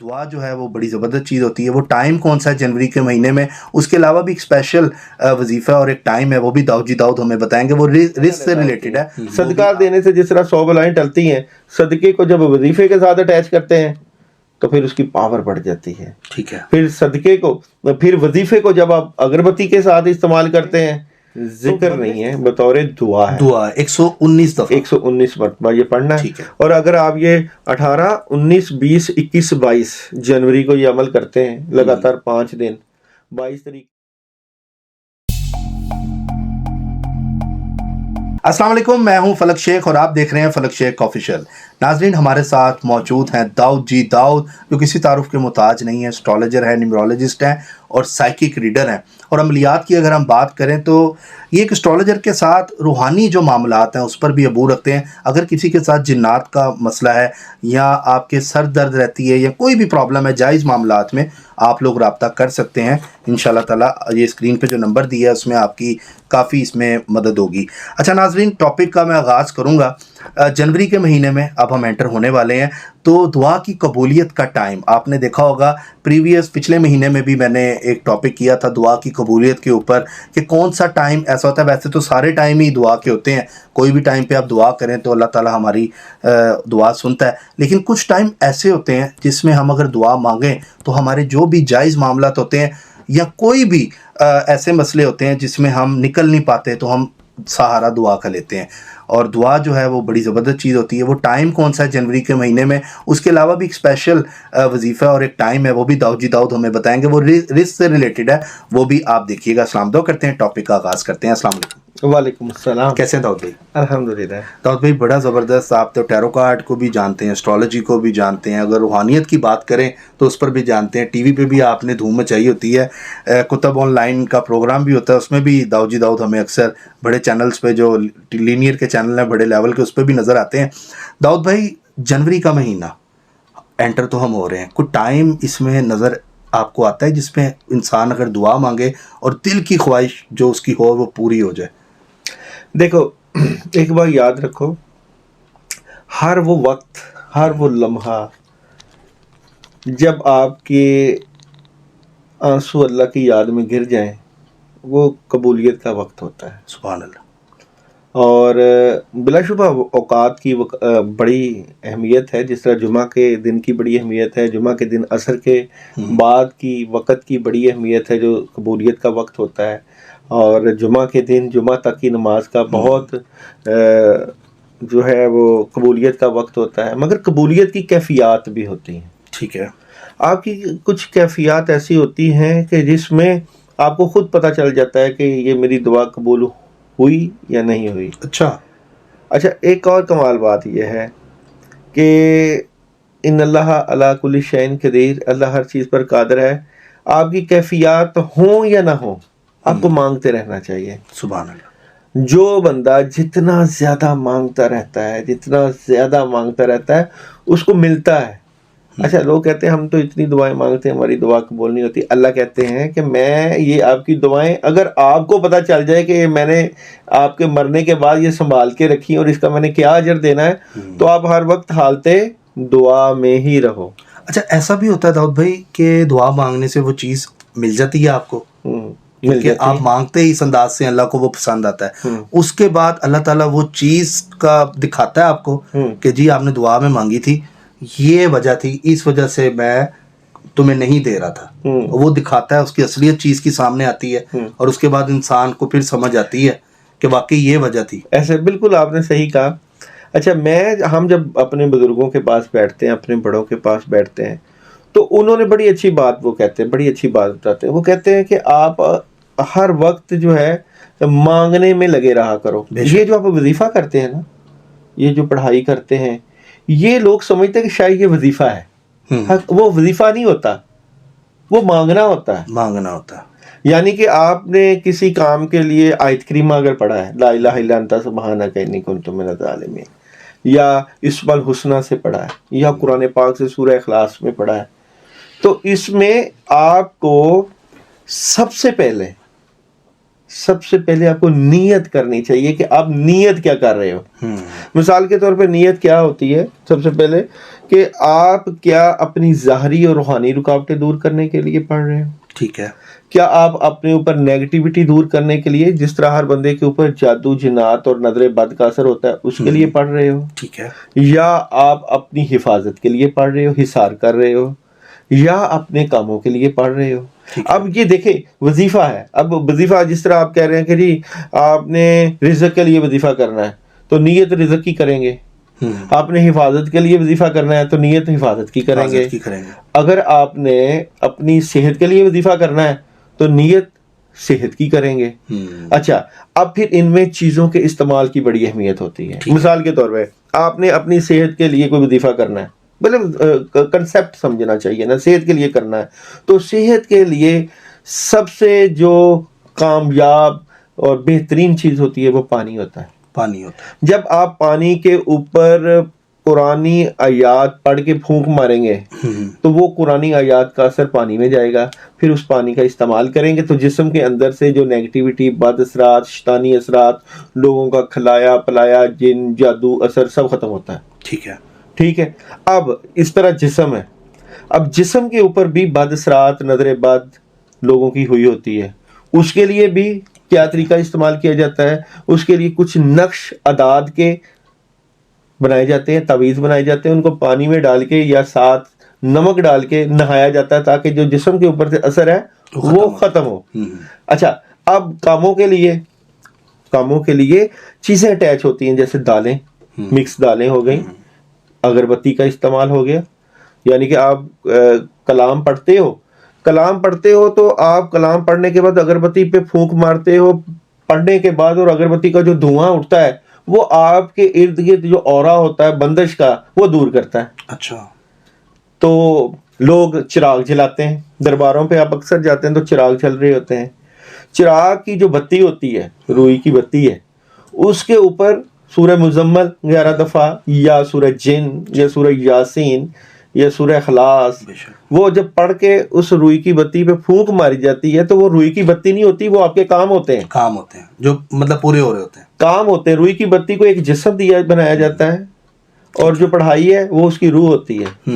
دعا جو ہے وہ بڑی زبردست چیز ہوتی ہے. وہ ٹائم کون سا ہے جنوری کے مہینے میں؟ اس کے علاوہ بھی ایک اسپیشل وظیفہ اور ایک ٹائم ہے، وہ بھی داؤد جی داؤد ہمیں بتائیں گے. وہ رزق سے ریلیٹڈ ہے. صدقہ دینے سے جس طرح 100 بلائیں ٹلتی ہیں، صدقے کو جب وظیفے کے ساتھ اٹیچ کرتے ہیں تو پھر اس کی پاور بڑھ جاتی ہے. ٹھیک ہے. پھر صدقے کو، پھر وظیفے کو جب آپ اگربتی کے ساتھ استعمال کرتے ہیں، ذکر نہیں ہے، بطور دعا ہے. دعا 119 دفعہ، 119 مرتبہ یہ پڑھنا ہے. ٹھیک ہے. اور اگر آپ یہ 18 19 20 21 22 جنوری کو یہ عمل کرتے ہیں لگاتار 5 دن، 22 تاریخ. السلام علیکم، میں ہوں فلک شیخ اور آپ دیکھ رہے ہیں فلک شیخ آفیشیل. ناظرین، ہمارے ساتھ موجود ہیں داؤد جی داؤد، جو کسی تعارف کے محتاج نہیں ہیں. اسٹرالوجر ہیں، نیمرولوجسٹ ہیں اور سائیکک ریڈر ہیں. اور عملیات کی اگر ہم بات کریں تو یہ ایک اسٹرالوجر کے ساتھ روحانی جو معاملات ہیں اس پر بھی عبور رکھتے ہیں. اگر کسی کے ساتھ جنات کا مسئلہ ہے یا آپ کے سر درد رہتی ہے یا کوئی بھی پرابلم ہے، جائز معاملات میں آپ لوگ رابطہ کر سکتے ہیں انشاءاللہ تعالیٰ. یہ اسکرین پہ جو نمبر دیا ہے اس میں آپ کی کافی اس میں مدد ہوگی. اچھا ناظرین، ٹاپک کا میں آغاز کروں گا. جنوری کے مہینے میں اب ہم انٹر ہونے والے ہیں، تو دعا کی قبولیت کا ٹائم آپ نے دیکھا ہوگا. پچھلے مہینے میں بھی میں نے ایک ٹاپک کیا تھا دعا کی قبولیت کے اوپر کہ کون سا ٹائم ایسا ہوتا ہے. ویسے تو سارے ٹائم ہی دعا کے ہوتے ہیں، کوئی بھی ٹائم پہ آپ دعا کریں تو اللہ تعالیٰ ہماری دعا سنتا ہے. لیکن کچھ ٹائم ایسے ہوتے ہیں جس میں ہم اگر دعا مانگیں تو ہمارے جو بھی جائز معاملات ہوتے ہیں یا کوئی بھی ایسے مسئلے ہوتے ہیں جس میں ہم نکل نہیں پاتے تو ہم سہارا دعا کا لیتے ہیں. اور دعا جو ہے وہ بڑی زبردست چیز ہوتی ہے. وہ ٹائم کون سا ہے جنوری کے مہینے میں؟ اس کے علاوہ بھی ایک اسپیشل وظیفہ اور ایک ٹائم ہے، وہ بھی داؤد جی داؤد ہمیں بتائیں گے. وہ رزق سے ریلیٹڈ ہے، وہ بھی آپ دیکھیے گا. السلام دعا کرتے ہیں، ٹاپک کا آغاز کرتے ہیں. السلام علیکم. وعلیکم السلام. کیسے ہیں داؤد بھائی؟ الحمدللہ. داؤد بھائی بڑا زبردست، آپ تو ٹیرو کارڈ کو بھی جانتے ہیں، اسٹرالوجی کو بھی جانتے ہیں، اگر روحانیت کی بات کریں تو اس پر بھی جانتے ہیں. ٹی وی پہ بھی آپ نے دھوم مچائی ہوتی ہے. کتب آن لائن کا پروگرام بھی ہوتا ہے، اس میں بھی داؤد جی داؤد ہمیں اکثر بڑے چینلز پہ جو لینئر کے چینل ہیں بڑے لیول کے اس پہ بھی نظر آتے ہیں. داؤد بھائی، جنوری کا مہینہ انٹر تو ہم ہو رہے ہیں، کوئی ٹائم اس میں نظر آپ کو آتا ہے جس میں انسان اگر دعا مانگے اور دل کی خواہش جو اس کی ہو وہ پوری ہو جائے؟ دیکھو، ایک بار یاد رکھو، ہر وہ وقت، ہر وہ لمحہ جب آپ کے آنسو اللہ کی یاد میں گر جائیں وہ قبولیت کا وقت ہوتا ہے. سبحان اللہ. اور بلا شبہ اوقات کی بڑی اہمیت ہے، جس طرح جمعہ کے دن کی بڑی اہمیت ہے، جمعہ کے دن عصر کے بعد کی وقت کی بڑی اہمیت ہے جو قبولیت کا وقت ہوتا ہے. اور جمعہ کے دن جمعہ تک کی نماز کا بہت جو ہے وہ قبولیت کا وقت ہوتا ہے. مگر قبولیت کی کیفیات بھی ہوتی ہیں. ٹھیک ہے. آپ کی کچھ کیفیات ایسی ہوتی ہیں کہ جس میں آپ کو خود پتہ چل جاتا ہے کہ یہ میری دعا قبول ہوئی یا نہیں ہوئی. اچھا، ایک اور کمال بات یہ ہے کہ ان اللہ علی کل شیء قدیر، اللہ ہر چیز پر قادر ہے. آپ کی کیفیات ہوں یا نہ ہوں، آپ کو مانگتے رہنا چاہیے. سبحان اللہ. جو بندہ جتنا زیادہ مانگتا رہتا ہے، جتنا زیادہ مانگتا رہتا ہے اس کو ملتا ہے. اچھا، لوگ کہتے ہیں ہم تو اتنی دعائیں مانگتے ہیں ہماری دعا قبول نہیں ہوتی. اللہ کہتے ہیں کہ میں یہ آپ کی دعائیں، اگر آپ کو پتہ چل جائے کہ میں نے آپ کے مرنے کے بعد یہ سنبھال کے رکھی اور اس کا میں نے کیا اجر دینا ہے، تو آپ ہر وقت حالت دعا میں ہی رہو. اچھا، ایسا بھی ہوتا ہے داؤد بھائی کہ دعا مانگنے سے وہ چیز مل جاتی ہے آپ کو، کیونکہ آپ مانگتے ہی اس انداز سے اللہ کو وہ پسند آتا ہے، اس کے بعد اللہ تعالیٰ وہ چیز کا دکھاتا ہے آپ کو کہ جی آپ نے دعا میں مانگی تھی، یہ وجہ تھی، اس وجہ سے میں تمہیں نہیں دے رہا تھا. وہ دکھاتا ہے، اس کی اصلیت چیز کی سامنے آتی ہے اور اس کے بعد انسان کو پھر سمجھ آتی ہے کہ واقعی یہ وجہ تھی. ایسے بالکل آپ نے صحیح کہا. اچھا، ہم جب اپنے بزرگوں کے پاس بیٹھتے ہیں، اپنے بڑوں کے پاس بیٹھتے ہیں، تو انہوں نے بڑی اچھی بات وہ کہتے ہیں، بڑی اچھی بات بتاتے ہیں. وہ کہتے ہیں کہ آپ ہر وقت جو ہے مانگنے میں لگے رہا کرو. یہ جو آپ وظیفہ کرتے ہیں نا، یہ جو پڑھائی کرتے ہیں، یہ لوگ سمجھتے ہیں کہ شاید یہ وظیفہ ہے. وہ وظیفہ نہیں ہوتا، وہ مانگنا ہوتا ہے. مانگنا ہوتا ہے. یعنی کہ آپ نے کسی کام کے لیے آیت کریمہ اگر پڑھا ہے، لا الہ الا انت سبحانک انی کنت من الظالمین، یا اسم الحسنہ سے پڑھا ہے، یا قرآن پاک سے سورہ اخلاص میں پڑھا ہے، تو اس میں آپ کو سب سے سب سے پہلے آپ کو نیت کرنی چاہیے کہ آپ نیت کیا کر رہے ہو. مثال کے طور پہ نیت کیا ہوتی ہے سب سے پہلے کہ آپ کیا اپنی ظاہری اور روحانی رکاوٹیں دور کرنے کے لیے پڑھ رہے ہو. ٹھیک ہے. کیا آپ اپنے اوپر نیگیٹیوٹی دور کرنے کے لیے، جس طرح ہر بندے کے اوپر جادو جنات اور نظر بد کا اثر ہوتا ہے، اس کے لیے پڑھ رہے ہو. ٹھیک ہے. یا آپ اپنی حفاظت کے لیے پڑھ رہے ہو، حصار کر رہے ہو، یا اپنے کاموں کے لیے پڑھ رہے ہو. اب یہ دیکھیں وظیفہ ہے. اب وظیفہ جس طرح آپ کہہ رہے ہیں کہ جی آپ نے رزق کے لیے وظیفہ کرنا ہے تو نیت رزق کی کریں گے. آپ نے حفاظت کے لیے وظیفہ کرنا ہے تو نیت حفاظت کی کریں گے. اگر آپ نے اپنی صحت کے لیے وظیفہ کرنا ہے تو نیت صحت کی کریں گے. اچھا، اب پھر ان میں چیزوں کے استعمال کی بڑی اہمیت ہوتی ہے. مثال کے طور پہ آپ نے اپنی صحت کے لیے کوئی وظیفہ کرنا ہے، مطلب کنسیپٹ سمجھنا چاہیے نا، صحت کے لیے کرنا ہے تو صحت کے لیے سب سے جو کامیاب اور بہترین چیز ہوتی ہے وہ پانی ہوتا ہے. پانی ہوتا ہے. جب آپ پانی کے اوپر قرآنی آیات پڑھ کے پھونک ماریں گے تو وہ قرآنی آیات کا اثر پانی میں جائے گا. پھر اس پانی کا استعمال کریں گے تو جسم کے اندر سے جو نیگیٹیوٹی، بد اثرات، شیطانی اثرات، لوگوں کا کھلایا پلایا جن جادو اثر سب ختم ہوتا ہے. ٹھیک ہے. ٹھیک ہے. اب اس طرح جسم ہے، اب جسم کے اوپر بھی بد اثرات، نظر بد لوگوں کی ہوئی ہوتی ہے. اس کے لیے بھی کیا طریقہ استعمال کیا جاتا ہے؟ اس کے لیے کچھ نقش اعداد کے بنائے جاتے ہیں، تعویذ بنائے جاتے ہیں، ان کو پانی میں ڈال کے یا ساتھ نمک ڈال کے نہایا جاتا ہے تاکہ جو جسم کے اوپر سے اثر ہے وہ ختم ہو. اچھا، اب کاموں کے لیے چیزیں اٹیچ ہوتی ہیں، جیسے دالیں، مکس دالیں ہو گئیں، اگربتی کا استعمال ہو گیا. یعنی کہ آپ کلام پڑھتے ہو تو آپ کلام پڑھنے کے بعد اگربتی پہ پھونک مارتے ہو. پڑھنے کے بعد اور اگربتی کا جو دھواں اٹھتا ہے وہ آپ کے ارد گرد جو اورا ہوتا ہے بندش کا وہ دور کرتا ہے. اچھا. تو لوگ چراغ جلاتے ہیں، درباروں پہ آپ اکثر جاتے ہیں تو چراغ چل رہے ہوتے ہیں. چراغ کی جو بتی ہوتی ہے، روئی کی بتی ہے، اس کے اوپر سورہ مزمل 11 دفعہ یا سورہ جن یا سورہ یاسین یا سورہ اخلاص، وہ جب پڑھ کے اس روئی کی بتی پہ پھونک ماری جاتی ہے تو وہ روئی کی بتی نہیں ہوتی، وہ آپ کے کام ہوتے ہیں جو مطلب پورے ہو رہے ہوتے ہیں، کام ہوتے ہیں. روئی کی بتی کو ایک جسم بنایا جاتا ہے اور جو پڑھائی ہے وہ اس کی روح ہوتی ہے.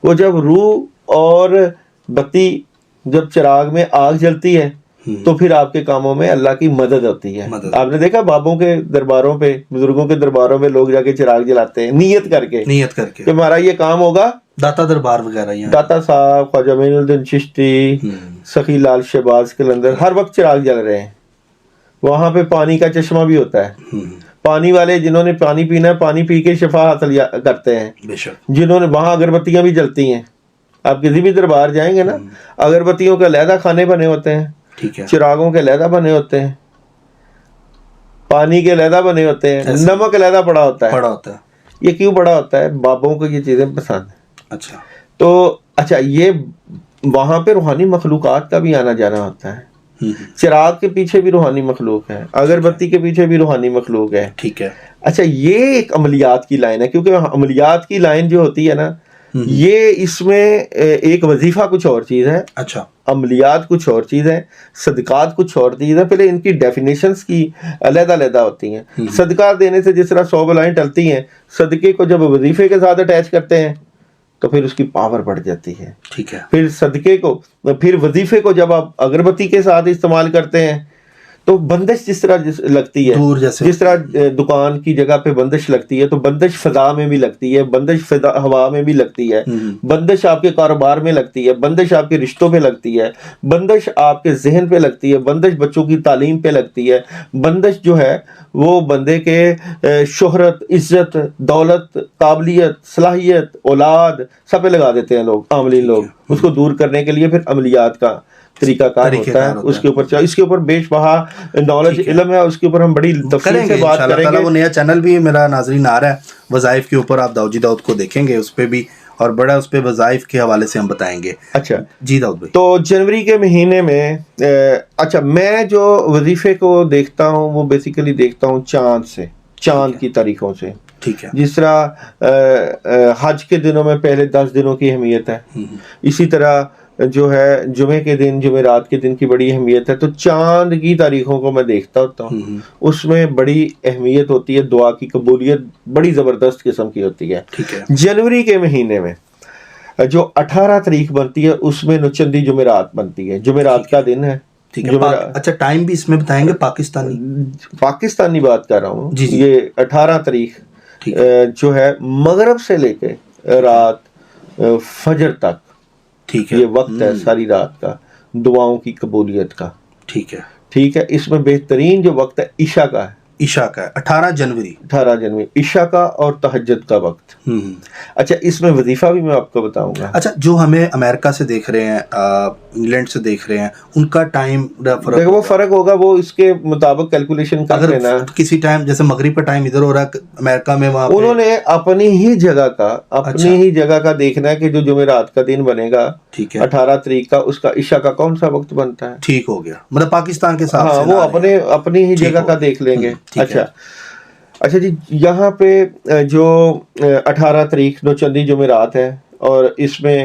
وہ جب روح اور بتی جب چراغ میں آگ جلتی ہے تو پھر آپ کے کاموں میں اللہ کی مدد ہوتی ہے. آپ نے دیکھا بابوں کے درباروں پہ، بزرگوں کے درباروں میں لوگ جا کے چراغ جلاتے ہیں نیت کر کے کہ ہمارا یہ کام ہوگا. داتا دربار وغیرہ، داتا صاحب، خواجہ معین الدین چشتی، سخی لال شہباز قلندر، ہر وقت چراغ جل رہے ہیں. وہاں پہ پانی کا چشمہ بھی ہوتا ہے. پانی والے جنہوں نے پانی پینا ہے پانی پی کے شفا حاصل کرتے ہیں. جنہوں نے وہاں اگربتیاں بھی جلتی ہیں. آپ کسی بھی دربار جائیں گے نا، اگربتیوں کے علیحدہ خانے بنے ہوتے ہیں، چراغوں کے علیحدہ بنے ہوتے ہیں، پانی کے علیحدہ بنے ہوتے ہیں، نمک علیحدہ پڑا ہوتا ہے. یہ کیوں پڑا ہوتا ہے؟ بابوں کو یہ چیزیں پسند ہیں. اچھا. تو اچھا، یہ وہاں پہ روحانی مخلوقات کا بھی آنا جانا ہوتا ہے. چراغ کے پیچھے بھی روحانی مخلوق ہے، اگربتی کے پیچھے بھی روحانی مخلوق ہے. ٹھیک ہے. اچھا، یہ ایک عملیات کی لائن ہے، کیونکہ عملیات کی لائن جو ہوتی ہے نا، یہ اس میں ایک وظیفہ کچھ اور چیز ہے. اچھا. عملیات کچھ اور چیز ہے، صدقات کچھ اور چیز ہے. پہلے ان کی ڈیفینیشنز کی علیحدہ علیحدہ ہوتی ہیں. صدقہ دینے سے جس طرح 100 بلائیں ٹلتی ہیں، صدقے کو جب وظیفے کے ساتھ اٹیچ کرتے ہیں تو پھر اس کی پاور بڑھ جاتی ہے. ٹھیک ہے. پھر صدقے کو، پھر وظیفے کو جب آپ اگربتی کے ساتھ استعمال کرتے ہیں تو بندش جس طرح لگتی ہے، جس طرح دکان کی جگہ پہ بندش لگتی ہے تو بندش فضا میں بھی لگتی ہے، بندش ہوا میں بھی لگتی ہے، بندش آپ کے کاروبار میں لگتی ہے، بندش آپ کے رشتوں پہ لگتی ہے، بندش آپ کے ذہن پہ لگتی ہے، بندش بچوں کی تعلیم پہ لگتی ہے. بندش جو ہے وہ بندے کے شہرت، عزت، دولت، قابلیت، صلاحیت، اولاد سب پہ لگا دیتے ہیں لوگ، عاملین لوگ. اس کو دور کرنے کے لیے پھر عملیات کا طریقہ کار ہوتا ہے. اس کے اوپر اس کے اوپر بیش بہا نالج علم ہے، اس کے اوپر ہم بڑی تفصیل سے بات کریں گے. وہ نیا چینل بھی میرا ناظرین آ رہا ہے وظائف کے اوپر، آپ داؤد جی داؤد کو دیکھیں گے اس پہ بھی، اور بڑا اس پہ وظائف کے حوالے سے ہم بتائیں گے. اچھا جی داؤد بھائی. تو جنوری کے مہینے میں اچھا میں جو وظیفے کو دیکھتا ہوں وہ بیسیکلی دیکھتا ہوں چاند کی تاریخوں سے. ٹھیک ہے. جس طرح حج کے دنوں میں پہلے 10 دنوں کی اہمیت ہے، اسی طرح جو ہے جمعے کے دن، جمعرات کے دن کی بڑی اہمیت ہے. تو چاند کی تاریخوں کو میں دیکھتا ہوتا ہوں، اس میں بڑی اہمیت ہوتی ہے، دعا کی قبولیت بڑی زبردست قسم کی ہوتی ہے. ٹھیک ہے. جنوری کے مہینے میں جو 18 تاریخ بنتی ہے اس میں نچندی جمعرات بنتی ہے، جمعرات کا دن ہے. ٹھیک ہے. اچھا ٹائم بھی اس میں بتائیں گے پاکستانی بات کر رہا ہوں. جی جی. یہ 18 تاریخ جو ہے مغرب سے لے کے رات فجر تک، ٹھیک ہے، یہ وقت ہے ساری رات کا دعاؤں کی قبولیت کا. ٹھیک ہے. ٹھیک ہے. اس میں بہترین جو وقت ہے عشاء کا ہے. عشاء کا 18 جنوری عشاء کا اور تہجد کا وقت. اچھا اس میں وظیفہ بھی میں آپ کو بتاؤں گا. اچھا جو ہمیں امریکہ سے دیکھ رہے ہیں، انگلینڈ سے دیکھ رہے ہیں، ان کا ٹائم وہ فرق ہوگا، وہ اس کے مطابق کیلکولیشن کر لینا. کسی ٹائم جیسے مغرب کا ٹائم ادھر ہو رہا ہے امریکہ میں، وہاں انہوں نے اپنی ہی جگہ کا دیکھنا ہے کہ جو جمعرات کا دن بنے گا 18 تاریخ کا، اس کا عشاء کا کون سا وقت بنتا ہے. ٹھیک ہو گیا، مطلب پاکستان کے ساتھ وہ اپنی ہی جگہ کا دیکھ لیں گے. اچھا جی، یہاں پہ جو 18 تاریخ نوچندی جمعرات ہے اور اس میں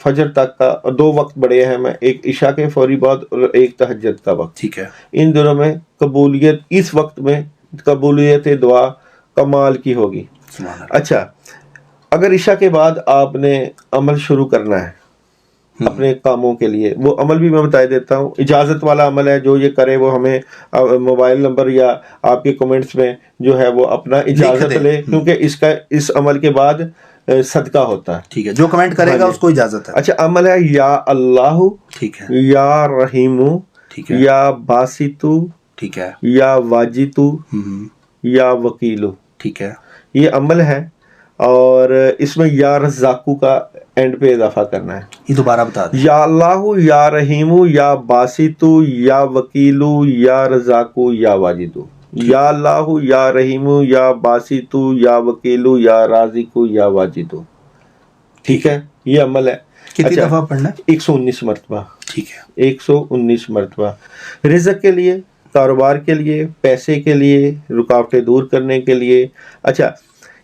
فجر تک کا 2 وقت بڑے اہم ہیں، ایک عشاء کے فوری بعد اور ایک تہجد کا وقت. ٹھیک ہے. ان دونوں میں قبولیت، اس وقت میں قبولیت دعا کمال کی ہوگی. اچھا اگر عشاء کے بعد آپ نے عمل شروع کرنا ہے اپنے کاموں کے لیے، وہ عمل بھی میں بتا دیتا ہوں. اجازت والا عمل ہے، جو یہ کرے وہ ہمیں موبائل نمبر یا آپ کے کمنٹس میں جو ہے وہ اپنا اجازت لے، کیونکہ اس عمل کے بعد صدقہ ہوتا ہے. ٹھیک ہے. جو کمنٹ کرے گا اس کو اجازت ہے. اچھا عمل ہے یا اللہ، ٹھیک ہے، یا رحیم، ٹھیک ہے، یا باسطو، ٹھیک ہے، یا واجتو، یا وکیلو. ٹھیک ہے. یہ عمل ہے اور اس میں یا رزاقو کا اینڈ پہ اضافہ کرنا ہے. یہ دوبارہ بتا دیں. یا اللہ، یا رحیم، یا باسطو، یا وکیلو، یا رزاقو، یا واجدو. یا اللہ، یا رحیم، یا باسطو، یا وکیلو، یا رازقو، یا واجدو. ٹھیک ہے. یہ عمل ہے. کتنی دفعہ پڑھنا ہے؟ 119 مرتبہ. ٹھیک ہے. 119 مرتبہ. رزق کے لیے، کاروبار کے لیے، پیسے کے لیے، رکاوٹیں دور کرنے کے لیے. اچھا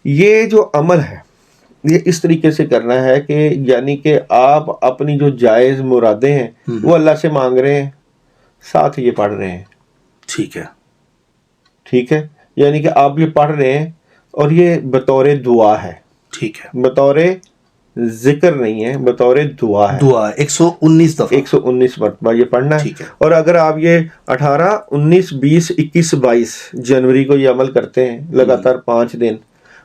یہ جو عمل ہے یہ اس طریقے سے کرنا ہے کہ یعنی کہ آپ اپنی جو جائز مرادیں ہیں وہ اللہ سے مانگ رہے ہیں، ساتھ یہ پڑھ رہے ہیں. ٹھیک ہے. ٹھیک ہے. یعنی کہ آپ یہ پڑھ رہے ہیں اور یہ بطور دعا ہے. ٹھیک ہے. بطور ذکر نہیں ہے، بطور دعا ہے. دعا 119 دفعہ، 119 مرتبہ یہ پڑھنا ہے. ٹھیک ہے. اور اگر آپ یہ 18 19 20 21 22 جنوری کو یہ عمل کرتے ہیں لگاتار 5 دن،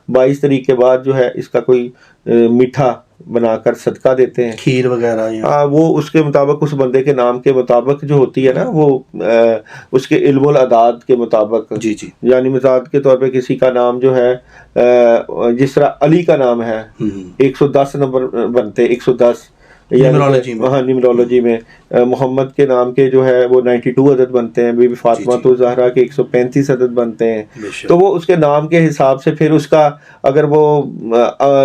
22 تاریخ کے بعد جو ہے اس کا کوئی میٹھا بنا کر صدقہ دیتے ہیں، کھیر وغیرہ، وہ اس کے مطابق، اس بندے کے نام کے مطابق جو ہوتی ہے نا، وہ اس کے علم الاعداد کے مطابق. جی جی. یعنی مثال کے طور پہ کسی کا نام جو ہے جس طرح علی کا نام ہے 110 نمبر بنتے، 110 نیمرولوجی میں. محمد کے نام کے جو ہے وہ 92 عدد بنتے ہیں. بی بی فاطمہ تو زہرا کے 135 عدد بنتے ہیں. تو وہ اس کے نام کے حساب سے پھر اس کا اگر وہ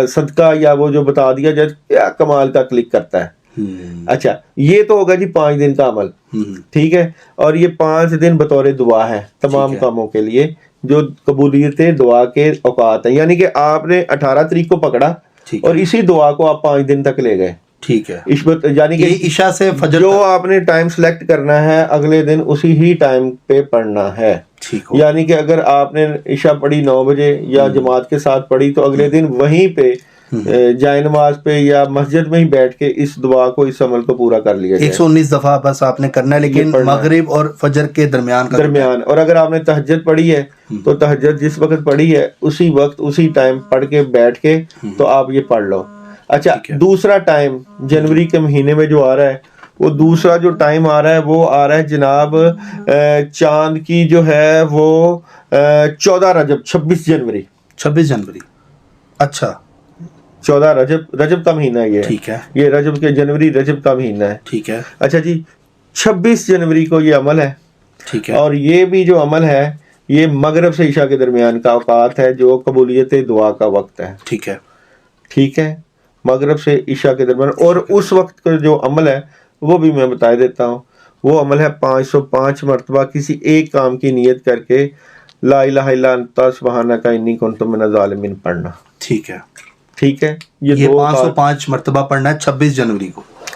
صدقہ یا وہ جو بتا دیا جائے کیا کمال کا کلک کرتا ہے. اچھا یہ تو ہوگا جی 5 دن کا عمل. ٹھیک ہے. اور یہ 5 دن بطور دعا ہے تمام کاموں کے لیے جو قبولیت دعا کے اوقات ہیں. یعنی کہ آپ نے 18 تاریخ کو پکڑا اور اسی دعا کو آپ 5 دن تک لے گئے. ٹھیک ہے. یعنی کہ عشاء سے فجر جو آپ نے ٹائم سلیکٹ کرنا ہے اگلے دن اسی ہی ٹائم پہ پڑھنا ہے. یعنی کہ اگر آپ نے عشاء پڑھی 9 بجے یا جماعت کے ساتھ پڑھی تو اگلے دن وہیں پہ جائے نماز پہ یا مسجد میں ہی بیٹھ کے اس دعا کو، اس عمل کو پورا کر لیا جائے. 119 دفعہ بس آپ نے کرنا ہے، لیکن مغرب اور فجر کے درمیان. اور اگر آپ نے تہجد پڑھی ہے تو تہجد جس وقت پڑھی ہے اسی وقت اسی ٹائم پڑھ کے بیٹھ کے تو آپ یہ پڑھ لو. اچھا دوسرا ٹائم جنوری کے مہینے میں جو آ رہا ہے، وہ دوسرا جو ٹائم آ رہا ہے وہ آ رہا ہے جناب چاند کی جو ہے وہ 14 رجب 26 جنوری. اچھا 14 رجب کا مہینہ یہ ہے. ٹھیک ہے. یہ رجب کے جنوری رجب کا مہینہ ہے. ٹھیک ہے. اچھا جی 26 جنوری کو یہ عمل ہے. ٹھیک ہے. اور یہ بھی جو عمل ہے یہ مغرب سے عشاء کے درمیان کا اوقات ہے جو قبولیت دعا کا وقت ہے. ٹھیک ہے. ٹھیک ہے. مغرب سے عشاء کے درمیان. اور اس وقت کا جو عمل ہے وہ بھی میں بتا دیتا ہوں. وہ عمل ہے 505 مرتبہ کسی ایک کام کی نیت کر کے لا الہ الا انت سبحانک انی کنت من الظالمین پڑھنا. ٹھیک ہے. ٹھیک ہے. یہ 505 مرتبہ پڑھنا ہے 26 جنوری کو.